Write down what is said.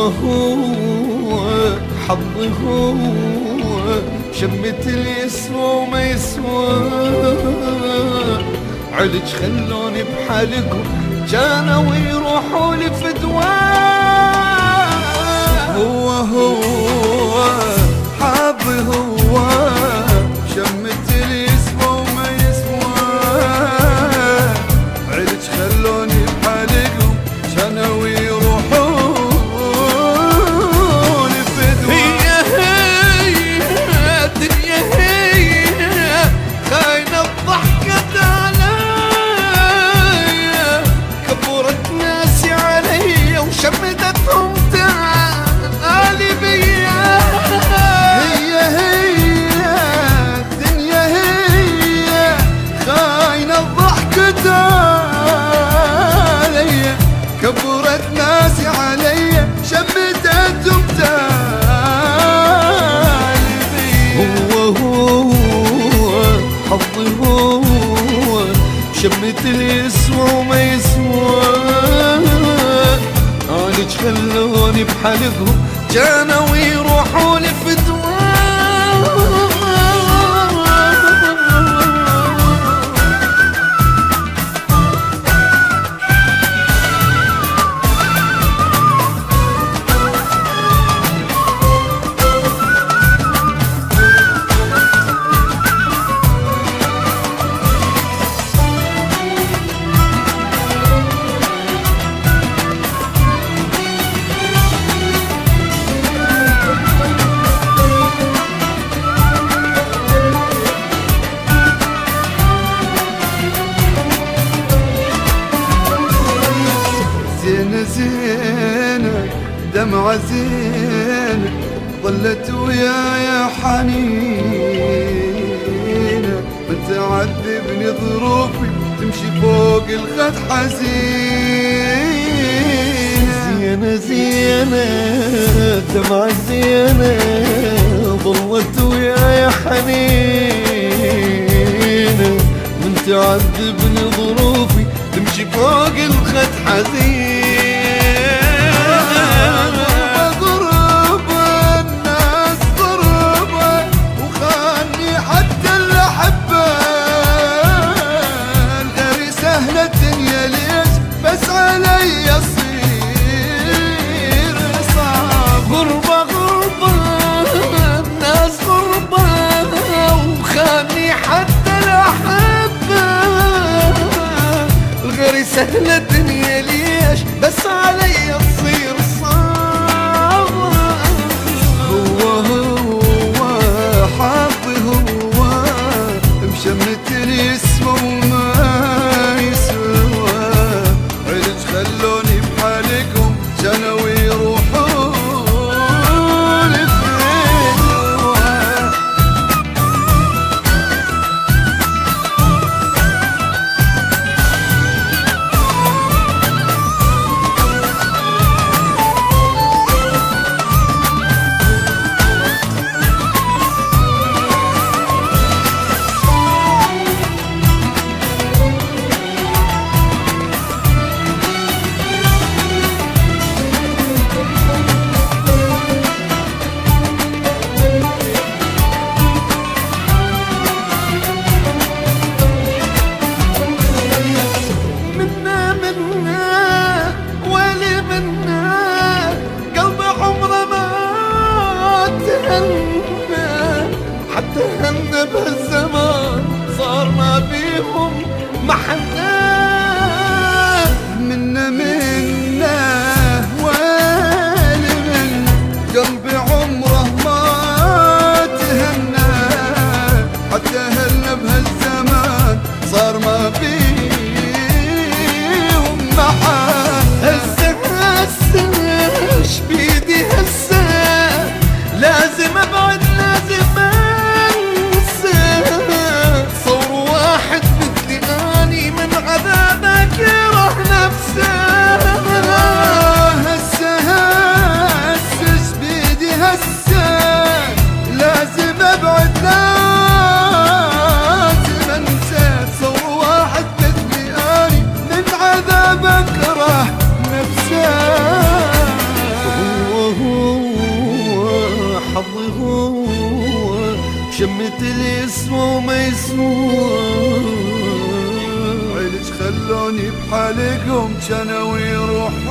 هو حظي هو شمت اللي يسوى وما يسوى علج خلوني بحالكم كانوا ويروحوا لي فدوان هو حظي هو شمت اللي يسوى وما يسوى علج خلوني بحالكم كانوا ويروحوا لي فدوان الدنيا هي خاينة الضحكة علي كبرت ناسي علي وشمتتهم تعالي بيا هي الدنيا هي خاينة الضحكة علي كبرت ناسي علي شمتتهم تعالي بيا هو حظي هو شمت اللي يسوى وما يسوى عالج خلوني بحالكم كانوا ويروحوا لي فدوان زينة دمعة زينة ظلت وياي حنينة بتعذبني ظروفي تمشي فوق الخد حزينة زينة دمعة زينة ظلت وياي حنينة من تعذبني ظروفي تمشي فوق الخد حزين غربة الناس غربة وخاني حتى الأحبة غير سهلة الدنيا ليش بس علي يصير صعب غربة الناس غربة وخاني حتى الأحبة الغير سهلة الدنيا ليش بس علي تصير صعب هو حظي هو مشمت اللي يسوى وما يسوى علج خلوني بحالكم كانوا ويروحوا لي فدوان تهنى بهالزمان صار ما بيهم محنة منا ويلي من قلبي عمره ما تهنى حتى هلنا بهالزمان صار ما بيهم محنة هسه ايش بيدي هسه لازم ابعد لازم انسى صور واحد مثلي اني من عذابك يروح نفسه هسه ايش بيدي هسه لازم ابعد لازم انسى صور واحد مثلي اني من عذابك راح نفسه شمت اللي يسوى وما يسوى. عيلج خلوني بحالكم كانوا يروحولي